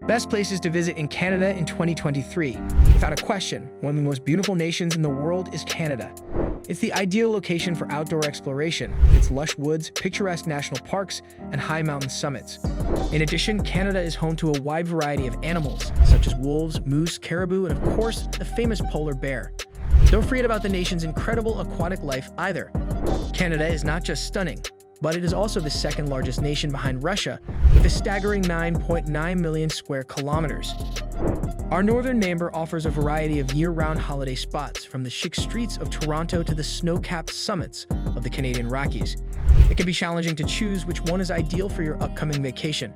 Best places to visit in Canada in 2023. Without a question, one of the most beautiful nations in the world is Canada. It's the ideal location for outdoor exploration, with its lush woods, picturesque national parks, and high mountain summits. In addition, Canada is home to a wide variety of animals, such as wolves, moose, caribou, and of course, the famous polar bear. Don't forget about the nation's incredible aquatic life either. Canada is not just stunning, but it is also the second largest nation behind Russia, with a staggering 9.9 million square kilometers. Our northern neighbor offers a variety of year-round holiday spots, from the chic streets of Toronto to the snow-capped summits of the Canadian Rockies. It can be challenging to choose which one is ideal for your upcoming vacation.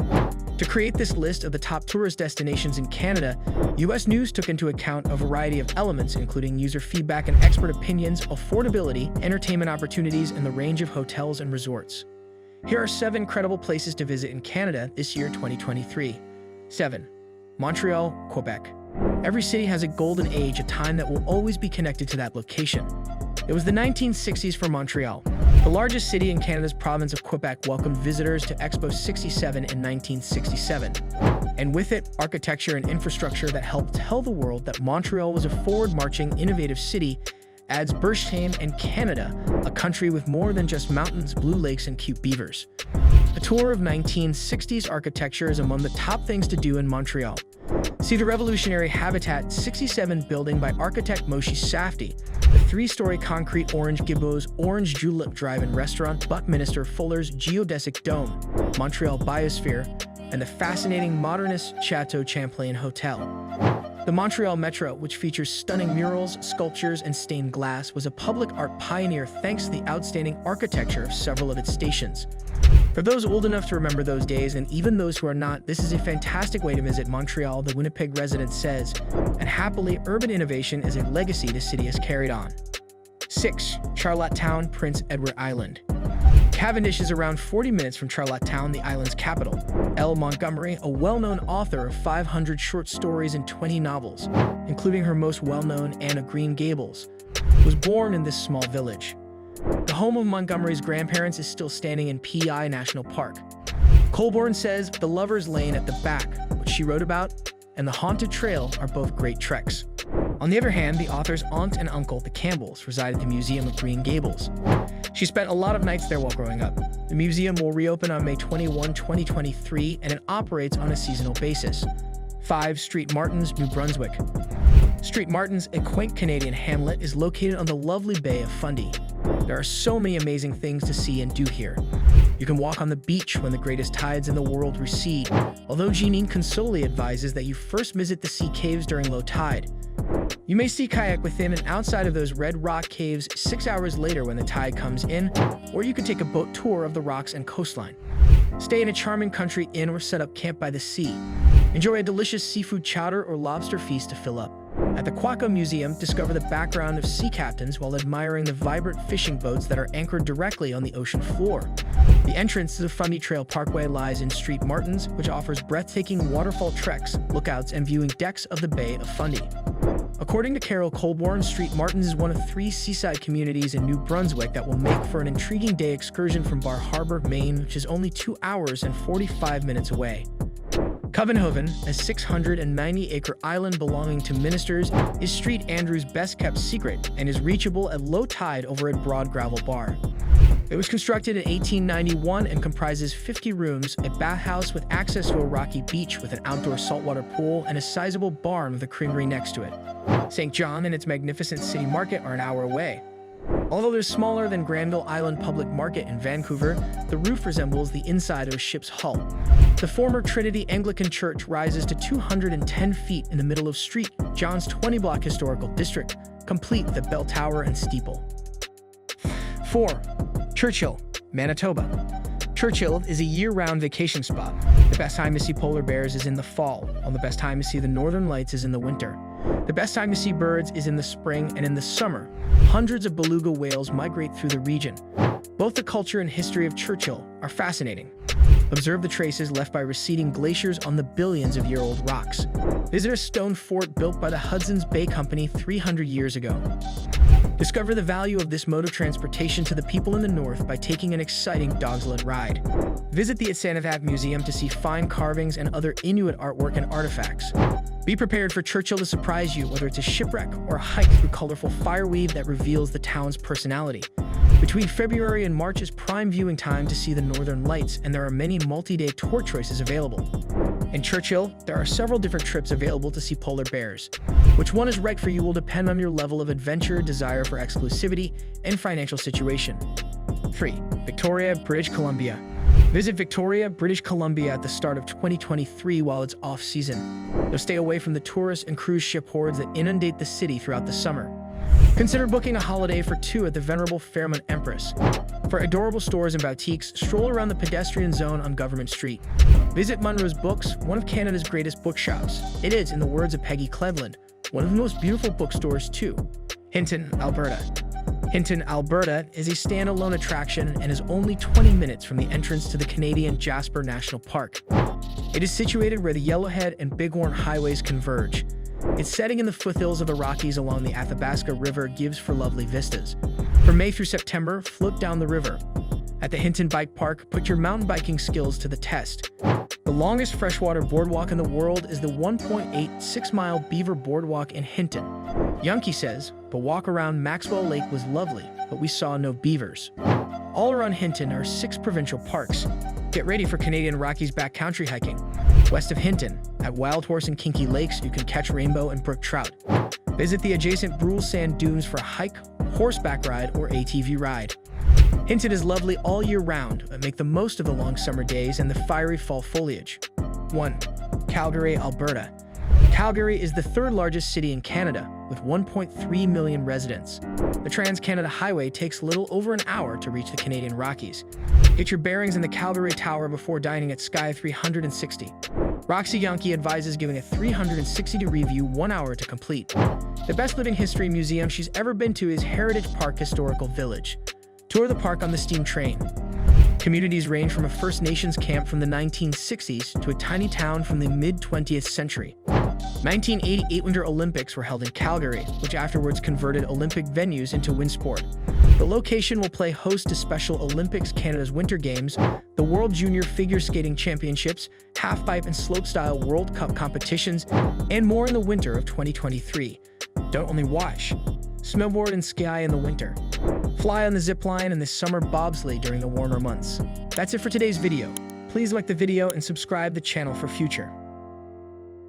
To create this list of the top tourist destinations in Canada, U.S. News took into account a variety of elements, including user feedback and expert opinions, affordability, entertainment opportunities, and the range of hotels and resorts. Here are 7 credible places to visit in Canada this year, 2023. 7. Montreal, Quebec. Every city has a golden age, a time that will always be connected to that location. It was the 1960s for Montreal. The largest city in Canada's province of Quebec welcomed visitors to Expo 67 in 1967. And with it, architecture and infrastructure that helped tell the world that Montreal was a forward-marching, innovative city adds Berchtesgaden and Canada, a country with more than just mountains, blue lakes, and cute beavers. A tour of 1960s architecture is among the top things to do in Montreal. See the revolutionary Habitat 67 building by architect Moshe Safdie, the 3-story concrete Orange Gibbo's Orange Julep Drive-In Restaurant, Buckminster Fuller's Geodesic Dome, Montreal Biosphere, and the fascinating modernist Chateau Champlain Hotel. The Montreal Metro, which features stunning murals, sculptures, and stained glass, was a public art pioneer thanks to the outstanding architecture of several of its stations. For those old enough to remember those days, and even those who are not, this is a fantastic way to visit Montreal, the Winnipeg resident says, and happily, urban innovation is a legacy the city has carried on. 6. Charlottetown, Prince Edward Island. Cavendish is around 40 minutes from Charlottetown, the island's capital. L. Montgomery, a well-known author of 500 short stories and 20 novels, including her most well-known Anne of Green Gables, was born in this small village. The home of Montgomery's grandparents is still standing in P.I. National Park. Colborne says the Lover's Lane at the back, which she wrote about, and the Haunted Trail are both great treks. On the other hand, the author's aunt and uncle, the Campbells, reside at the Museum of Green Gables. She spent a lot of nights there while growing up. The museum will reopen on May 21, 2023, and it operates on a seasonal basis. 5. Street Martins, New Brunswick. Street Martins, a quaint Canadian hamlet, is located on the lovely Bay of Fundy. There are so many amazing things to see and do here. You can walk on the beach when the greatest tides in the world recede, although Jeanine Consoli advises that you first visit the sea caves during low tide. You may sea kayak within and outside of those red rock caves 6 hours later when the tide comes in, or you could take a boat tour of the rocks and coastline. Stay in a charming country inn or set up camp by the sea. Enjoy a delicious seafood chowder or lobster feast to fill up. At the Quacca Museum, discover the background of sea captains while admiring the vibrant fishing boats that are anchored directly on the ocean floor. The entrance to the Fundy Trail Parkway lies in Street Martins, which offers breathtaking waterfall treks, lookouts, and viewing decks of the Bay of Fundy. According to Carol Colborne, Street Martins is one of 3 seaside communities in New Brunswick that will make for an intriguing day excursion from Bar Harbor, Maine, which is only 2 hours and 45 minutes away. Covenhoven, a 690-acre island belonging to ministers, is Street Andrew's best-kept secret and is reachable at low tide over a broad gravel bar. It was constructed in 1891 and comprises 50 rooms, a bathhouse with access to a rocky beach with an outdoor saltwater pool, and a sizable barn with a creamery next to it. St. John and its magnificent city market are an hour away. Although they're smaller than Granville Island Public Market in Vancouver, the roof resembles the inside of a ship's hull. The former Trinity Anglican Church rises to 210 feet in the middle of Street John's 20-block historical district, complete with a bell tower and steeple. 4. Churchill, Manitoba. Churchill is a year-round vacation spot. The best time to see polar bears is in the fall, while the best time to see the northern lights is in the winter. The best time to see birds is in the spring, and in the summer, hundreds of beluga whales migrate through the region. Both the culture and history of Churchill are fascinating. Observe the traces left by receding glaciers on the billions of year-old rocks. Visit a stone fort built by the Hudson's Bay Company 300 years ago. Discover the value of this mode of transportation to the people in the north by taking an exciting dog-sled ride. Visit the Isanavak Museum to see fine carvings and other Inuit artwork and artifacts. Be prepared for Churchill to surprise you, whether it's a shipwreck or a hike through colorful fireweave that reveals the town's personality. Between February and March is prime viewing time to see the northern lights, and there are many multi-day tour choices available. In Churchill, there are several different trips available to see polar bears. Which one is right for you will depend on your level of adventure, desire for exclusivity, and financial situation. 3. Victoria, British Columbia. Visit Victoria, British Columbia at the start of 2023 while it's off-season. You'll stay away from the tourist and cruise ship hordes that inundate the city throughout the summer. Consider booking a holiday for 2 at the venerable Fairmont Empress. For adorable stores and boutiques, stroll around the pedestrian zone on Government Street. Visit Munro's Books, one of Canada's greatest bookshops. It is, in the words of Peggy Cleveland, one of the most beautiful bookstores too. Hinton, Alberta. Hinton, Alberta is a standalone attraction and is only 20 minutes from the entrance to the Canadian Jasper National Park. It is situated where the Yellowhead and Bighorn highways converge. Its setting in the foothills of the Rockies along the Athabasca River gives for lovely vistas. From May through September, float down the river. At the Hinton Bike Park, put your mountain biking skills to the test. The longest freshwater boardwalk in the world is the 1.86-mile Beaver Boardwalk in Hinton. Yunky says, the walk around Maxwell Lake was lovely, but we saw no beavers. All around Hinton are 6 provincial parks. Get ready for Canadian Rockies backcountry hiking. West of Hinton, at Wild Horse and Kinky Lakes, you can catch rainbow and brook trout. Visit the adjacent Brule Sand Dunes for a hike, horseback ride, or ATV ride. Hinton is lovely all year round, but make the most of the long summer days and the fiery fall foliage. 1. Calgary, Alberta. Calgary is the 3rd largest city in Canada, with 1.3 million residents. The Trans-Canada Highway takes a little over an hour to reach the Canadian Rockies. Get your bearings in the Calgary Tower before dining at Sky 360. Roxy Yankee advises giving a 360-degree view 1 hour to complete. The best living history museum she's ever been to is Heritage Park Historical Village. Tour the park on the steam train. Communities range from a First Nations camp from the 1960s to a tiny town from the mid-20th century. 1988 Winter Olympics were held in Calgary, which afterwards converted Olympic venues into Winsport. The location will play host to Special Olympics Canada's Winter Games, the World Junior Figure Skating Championships, halfpipe and slopestyle World Cup competitions, and more in the winter of 2023. Don't only watch. Snowboard and ski in the winter. Fly on the zip line and the summer bobsleigh during the warmer months. That's it for today's video. Please like the video and subscribe the channel for future.